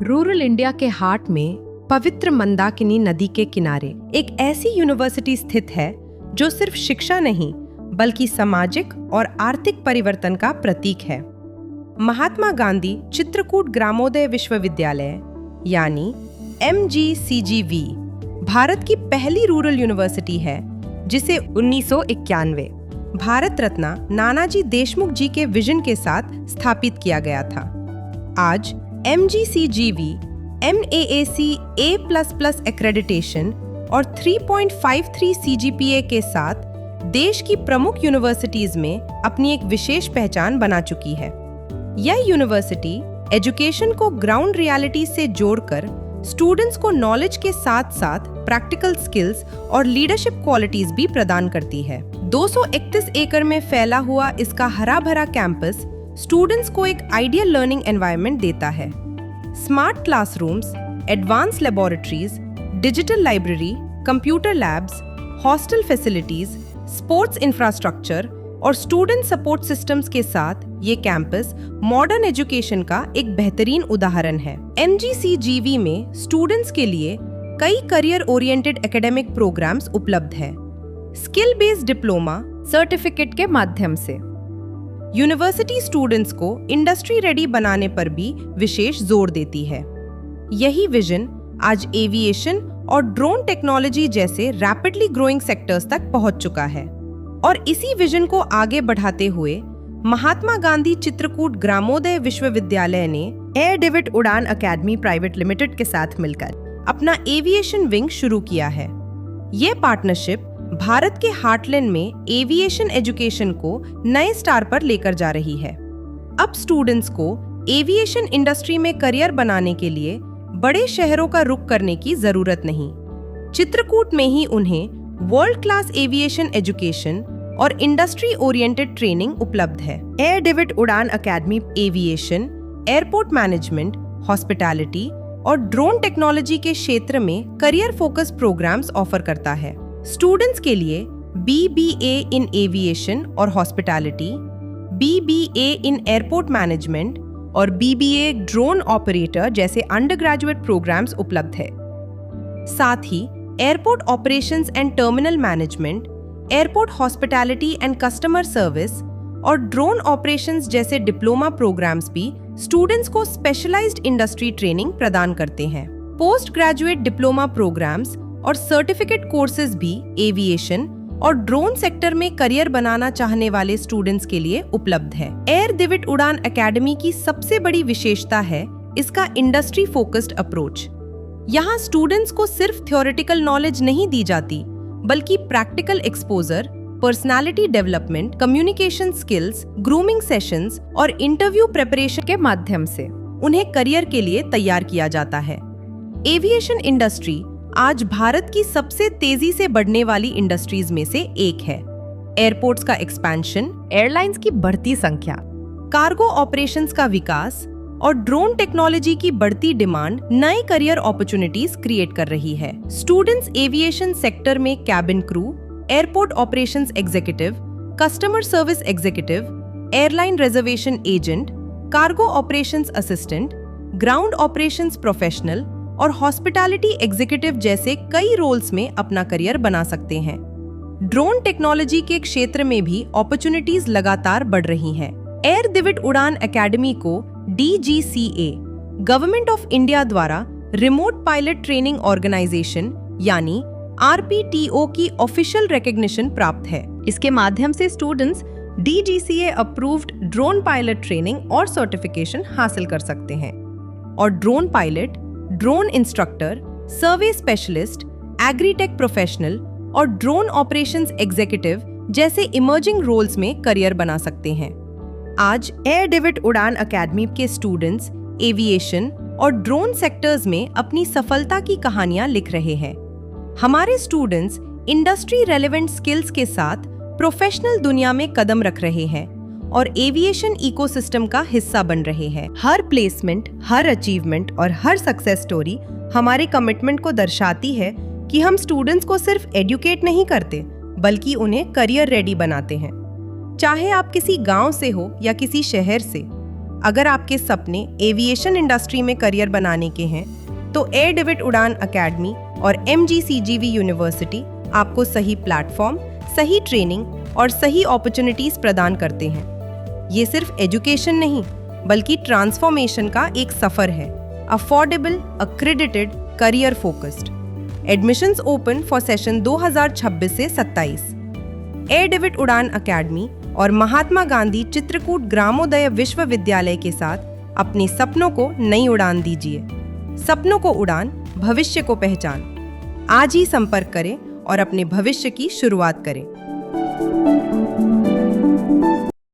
Rural India के heart में पवित्र मंदाकिनी नदी के किनारे एक ऐसी यूनिवर्सिटी स्थित है जो सिर्फ शिक्षा नहीं बल्कि सामाजिक और आर्थिक परिवर्तन का प्रतीक है। महात्मा गांधी चित्रकूट ग्रामोदय विश्वविद्यालय यानी MGCGV भारत की पहली रूरल यूनिवर्सिटी है जिसे 1991 भारत रत्न नानाजी देशमुख जी के विजन के साथ स्थापित किया गया था। आज MGCGV NAAC A++ एक्रेडिटेशन और 3.53 CGPA के साथ देश की प्रमुख यूनिवर्सिटीज में अपनी एक विशेष पहचान बना चुकी है। यह यूनिवर्सिटी एजुकेशन को ग्राउंड रियलिटी से जोड़कर स्टूडेंट्स को नॉलेज के साथ साथ प्रैक्टिकल स्किल्स और लीडरशिप क्वालिटीज भी प्रदान करती है। 231 एकड़ में फैला हुआ इसका हरा भरा कैंपस स्टूडेंट्स को एक आइडियल लर्निंग एनवायरनमेंट देता है। Smart classrooms, advance laboratories, digital library, computer labs, hostel facilities, sports infrastructure और स्टूडेंट सपोर्ट सिस्टम्स के साथ ये कैंपस मॉडर्न एजुकेशन का एक बेहतरीन उदाहरण है। MGCGV में स्टूडेंट्स के लिए कई करियर ओरिएंटेड एकेडमिक प्रोग्राम्स उपलब्ध है। स्किल बेस्ड डिप्लोमा सर्टिफिकेट के माध्यम से यूनिवर्सिटी स्टूडेंट्स को इंडस्ट्री रेडी बनाने पर भी विशेष जोर देती है। यही विजन आज एविएशन और ड्रोन टेक्नोलॉजी जैसे रैपिडली ग्रोइंग सेक्टर्स तक पहुंच चुका है। और इसी विजन को आगे बढ़ाते हुए महात्मा गांधी चित्रकूट ग्रामोदय विश्वविद्यालय ने एयर डेविड उड़ान अकेडमी प्राइवेट लिमिटेड के साथ मिलकर अपना एविएशन विंग शुरू किया है। ये पार्टनरशिप भारत के हार्टलैंड में एविएशन एजुकेशन को नए स्टार पर लेकर जा रही है। अब स्टूडेंट्स को एविएशन इंडस्ट्री में करियर बनाने के लिए बड़े शहरों का रुख करने की जरूरत नहीं। चित्रकूट में ही उन्हें वर्ल्ड क्लास एविएशन एजुकेशन और इंडस्ट्री ओरिएंटेड ट्रेनिंग उपलब्ध है। एयर डेविड उड़ान academy aviation, airport management, hospitality और ड्रोन टेक्नोलॉजी के क्षेत्र में करियर फोकस प्रोग्राम्स ऑफर करता है। स्टूडेंट्स के लिए BBA इन एविएशन और hospitality, BBA in airport management और BBA ड्रोन ऑपरेटर जैसे अंडर ग्रेजुएट प्रोग्राम्स उपलब्ध है। साथ ही airport operations and terminal management, airport hospitality and customer service और ड्रोन ऑपरेशंस जैसे डिप्लोमा प्रोग्राम्स भी स्टूडेंट्स को स्पेशलाइज्ड इंडस्ट्री ट्रेनिंग प्रदान करते हैं। पोस्ट ग्रेजुएट डिप्लोमा प्रोग्राम्स और सर्टिफिकेट कोर्सेज भी एविएशन और ड्रोन सेक्टर में करियर बनाना चाहने वाले स्टूडेंट्स के लिए उपलब्ध है। एयर डेविड उड़ान अकेडमी की सबसे बड़ी विशेषता है इसका इंडस्ट्री फोकस्ड अप्रोच। यहाँ स्टूडेंट्स को सिर्फ थ्योरेटिकल नॉलेज नहीं दी जाती बल्कि practical exposure, personality development, communication skills, grooming sessions और इंटरव्यू प्रिपरेशन के माध्यम से उन्हें करियर के लिए तैयार किया जाता है। एविएशन इंडस्ट्री आज भारत की सबसे तेजी से बढ़ने वाली इंडस्ट्रीज में से एक है। एयरपोर्ट्स का एक्सपेंशन, एयरलाइंस की बढ़ती संख्या, कार्गो ऑपरेशंस का विकास और ड्रोन टेक्नोलॉजी की बढ़ती डिमांड नए करियर अपॉर्चुनिटीज क्रिएट कर रही है। स्टूडेंट्स एविएशन सेक्टर में cabin crew, airport operations executive, customer service executive, airline reservation agent, cargo operations assistant, ground operations professional और हॉस्पिटैलिटी एग्जीक्यूटिव जैसे कई रोल्स में अपना करियर बना सकते हैं। ड्रोन टेक्नोलॉजी के क्षेत्र में भी अपॉर्चुनिटीज लगातार बढ़ रही हैं। एयर डेविड उड़ान अकेडमी को DGCA गवर्नमेंट ऑफ इंडिया द्वारा रिमोट पायलट ट्रेनिंग ऑर्गेनाइजेशन यानी RPTO की ऑफिशियल रिकॉग्निशन प्राप्त है। इसके माध्यम से students DGCA approved drone pilot training और सर्टिफिकेशन हासिल कर सकते हैं और ड्रोन पायलट, ड्रोन इंस्ट्रक्टर, सर्वे स्पेशलिस्ट, एग्रीटेक प्रोफेशनल और ड्रोन ऑपरेशंस एग्जीक्यूटिव जैसे इमर्जिंग रोल्स में करियर बना सकते हैं। आज एयर डेविड उड़ान अकेडमी के स्टूडेंट्स एविएशन और ड्रोन सेक्टर्स में अपनी सफलता की कहानियां लिख रहे हैं। हमारे स्टूडेंट्स इंडस्ट्री रेलेवेंट स्किल्स के साथ प्रोफेशनल दुनिया में कदम रख रहे हैं और एविएशन इकोसिस्टम का हिस्सा बन रहे हैं। हर प्लेसमेंट, हर अचीवमेंट और हर सक्सेस स्टोरी हमारे कमिटमेंट को दर्शाती है कि हम स्टूडेंट्स को सिर्फ एडुकेट नहीं करते बल्कि उन्हें करियर रेडी बनाते हैं। चाहे आप किसी गांव से हो या किसी शहर से, अगर आपके सपने एविएशन इंडस्ट्री में करियर बनाने के हैं, तो एयर डेविड उड़ान अकेडमी और MGCGV यूनिवर्सिटी आपको सही प्लेटफॉर्म, सही ट्रेनिंग और सही अपॉर्चुनिटीज प्रदान करते हैं। ये सिर्फ एजुकेशन नहीं, बल्कि ट्रांसफॉर्मेशन का एक सफर है। Affordable, accredited, career focused. Admissions open for session 2026 से 27। एयर डेविड उड़ान अकेडमी और महात्मा गांधी चित्रकूट ग्रामोदय विश्वविद्यालय के साथ अपने सपनों को नई उड़ान दीजिए। सपनों को उड़ान, भविष्य को पहचान। आज ही संपर्क करें और अपने भविष्य की शुरुआत करें।